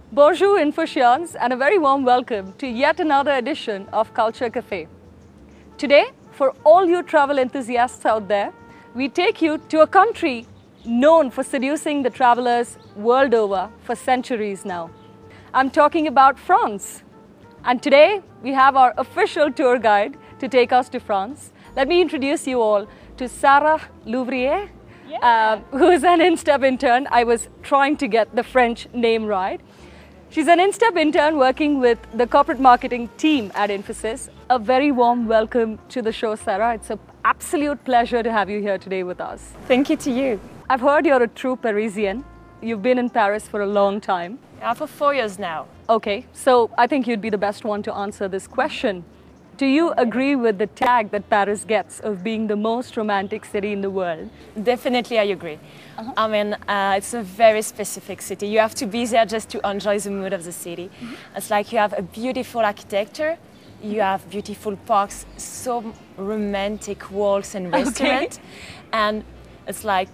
Bonjour Infosys and a very warm welcome to yet another edition of Culture Cafe. Today, for all you travel enthusiasts out there, we take you to a country known for seducing the travelers world over for centuries now. I'm talking about France. And today, we have our official tour guide to take us to France. Let me introduce you all to Sarah Louvrier, who is an InStep intern. I was trying to get the French name right. She's an InStep intern working with the corporate marketing team at Infosys. A very warm welcome to the show, Sarah. It's an absolute pleasure to have you here today with us. Thank you to you. I've heard you're a true Parisian. You've been in Paris for a long time. Yeah, for 4 years now. Okay, so I think you'd be the best one to answer this question. Do you agree with the tag that Paris gets of being the most romantic city in the world? Definitely, I agree. I mean, it's a very specific city. You have to be there just to enjoy the mood of the city. It's like you have a beautiful architecture, you have beautiful parks, so romantic walks and restaurants, and it's like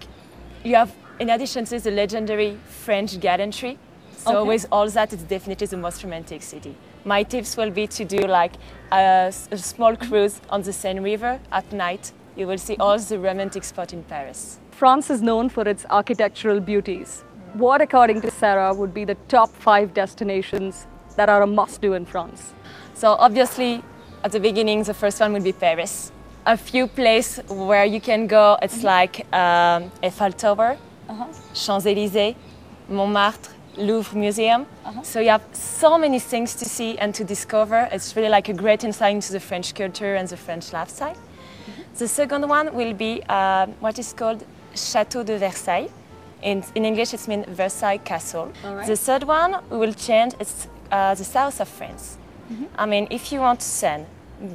you have, in addition to the legendary French garden tree. So with all that, it's definitely the most romantic city. My tips will be to do like a small cruise on the Seine River at night. You will see all the romantic spots in Paris. France is known for its architectural beauties. What, according to Sarah, would be the top 5 destinations that are a must-do in France? So obviously, at the beginning, the first one would be Paris. A few places where you can go, it's like Eiffel Tower, Champs-Élysées, Montmartre, Louvre Museum. So you have so many things to see and to discover. It's really like a great insight into the French culture and the French lifestyle. The second one will be what is called Château de Versailles. In English, it means Versailles Castle. The third one we will change. It's the south of France. I mean, if you want sun,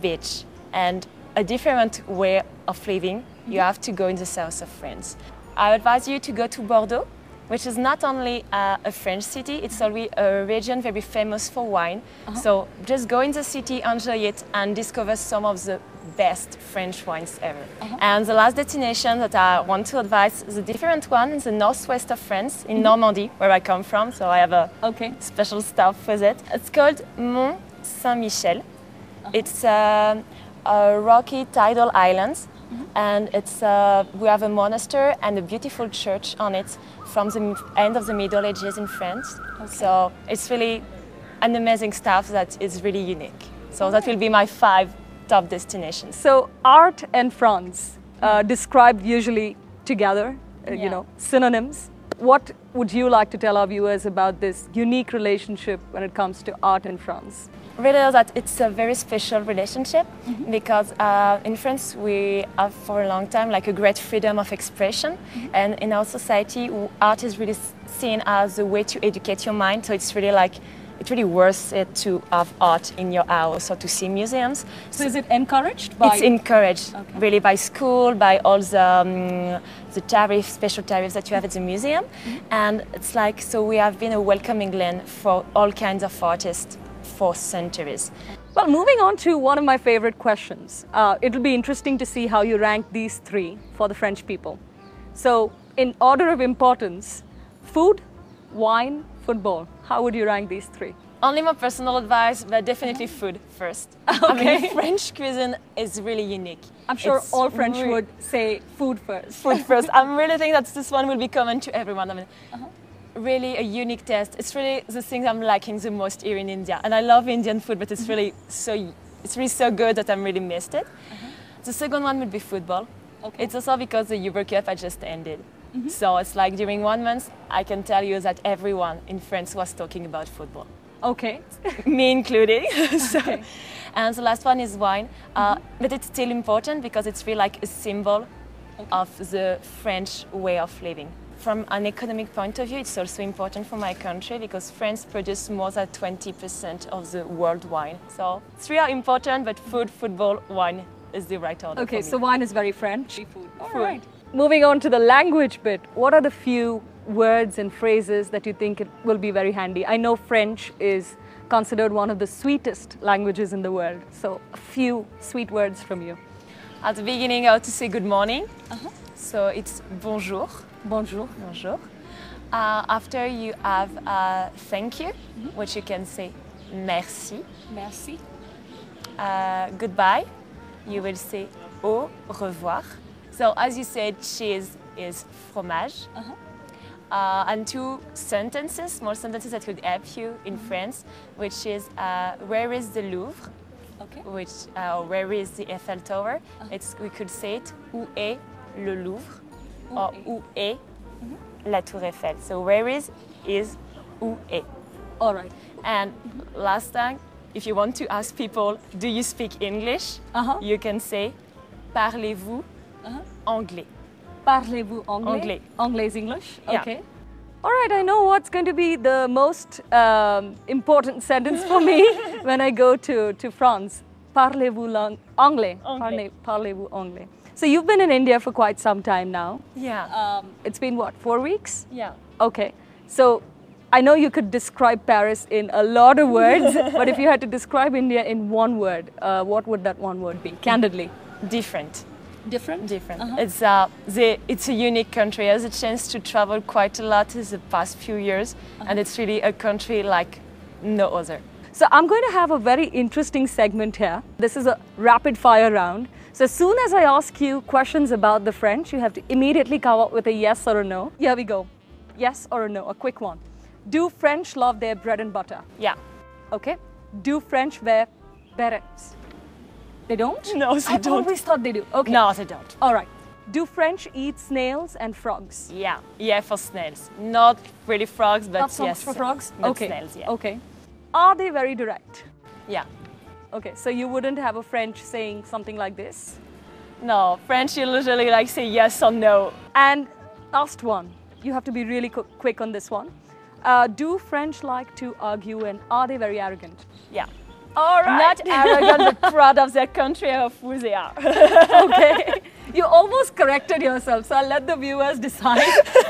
beach, and a different way of living, you have to go in the south of France. I advise you to go to Bordeaux, which is not only a French city, it's already a region very famous for wine. So just go in the city, enjoy it, and discover some of the best French wines ever. And the last destination that I want to advise is a different one in the northwest of France, in Normandy, where I come from, so I have a special stuff with it. It's called Mont Saint-Michel. It's a rocky tidal island. And it's, we have a monastery and a beautiful church on it from the end of the Middle Ages in France. So it's really an amazing stuff that is really unique. So that will be my 5 top destinations. So art and France, described usually together, you know, synonyms. What would you like to tell our viewers about this unique relationship when it comes to art and France? Really, that it's a very special relationship because in France we have for a long time like a great freedom of expression, and in our society art is really seen as a way to educate your mind. So it's really like it's really worth it to have art in your house or to see museums. So is it encouraged? It's encouraged really by school, by all the tariffs, special tariffs that you have at the museum, and it's like so we have been a welcoming land for all kinds of artists for centuries. Well, moving on to one of my favorite questions. It'll be interesting to see how you rank these 3 for the French people. So, in order of importance, food, wine, football. How would you rank these 3? Only my personal advice, but definitely food first. I mean, French cuisine is really unique. I'm sure all French would say food first. Food first. I'm really think that this one will be common to everyone. I mean, really a unique taste. It's really the thing I'm liking the most here in India. And I love Indian food, but it's really so good that I'm really missed it. The second one would be football. It's also because the Euro Cup had just ended. So it's like during 1 month, I can tell you that everyone in France was talking about football. Me included. And the last one is wine. But it's still important because it's really like a symbol of the French way of living. From an economic point of view, it's also important for my country because France produces more than 20% of the world wine. So 3 are important, but food, football, wine is the right order. Okay, so wine is very French. Food. All right. Moving on to the language bit, what are the few words and phrases that you think it will be very handy? I know French is considered one of the sweetest languages in the world. So a few sweet words from you. At the beginning, I have to say good morning. So it's bonjour. Bonjour. Bonjour. After you have thank you, which you can say merci. Merci. Goodbye, you will say au revoir. So as you said, cheese is fromage. And two sentences, small sentences that could help you in France, which is where is the Louvre? Okay. Which where is the Eiffel Tower? We could say it où est le Louvre or où est la Tour Eiffel. So where is où est. All right. And last time, if you want to ask people, do you speak English? You can say parlez-vous anglais? Parlez-vous anglais? Anglais. Anglais is English? Yeah. Okay. All right, I know what's going to be the most important sentence for me when I go to France. Parlez-vous anglais? Anglais. Parlez-vous anglais? So you've been in India for quite some time now. Yeah. It's been what, 4 weeks? Yeah. Okay. So I know you could describe Paris in a lot of words, but if you had to describe India in one word, what would that one word be, candidly? Different. Different? Different. It's a unique country. I had a chance to travel quite a lot in the past few years, and it's really a country like no other. So I'm going to have a very interesting segment here. This is a rapid fire round. So as soon as I ask you questions about the French, you have to immediately come up with a yes or a no. Here we go. Yes or a no, a quick one. Do French love their bread and butter? Yeah. Okay. Do French wear berets? They don't? No, they I don't. always thought they do. Okay. No, they don't. All right. Do French eat snails and frogs? Yeah. Yeah, for snails. Not really frogs, but Not so much yes. for frogs? But Okay. snails, yeah. Okay. Are they very direct? Yeah. Okay, so you wouldn't have a French saying something like this? No, French you literally like say yes or no. And last one. You have to be really quick on this one. Do French like to argue and are they very arrogant? Yeah. All right. Not arrogant, but proud of their country of who they are. Okay. You almost corrected yourself, so I'll let the viewers decide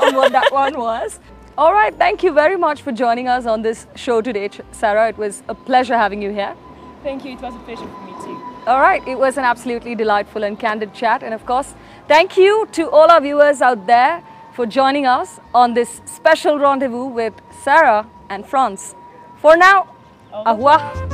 on what that one was. All right, thank you very much for joining us on this show today, Sarah. It was a pleasure having you here. Thank you, it was a pleasure for me too. All right, it was an absolutely delightful and candid chat. And of course, thank you to all our viewers out there for joining us on this special rendezvous with Sarah and France. For now, au revoir.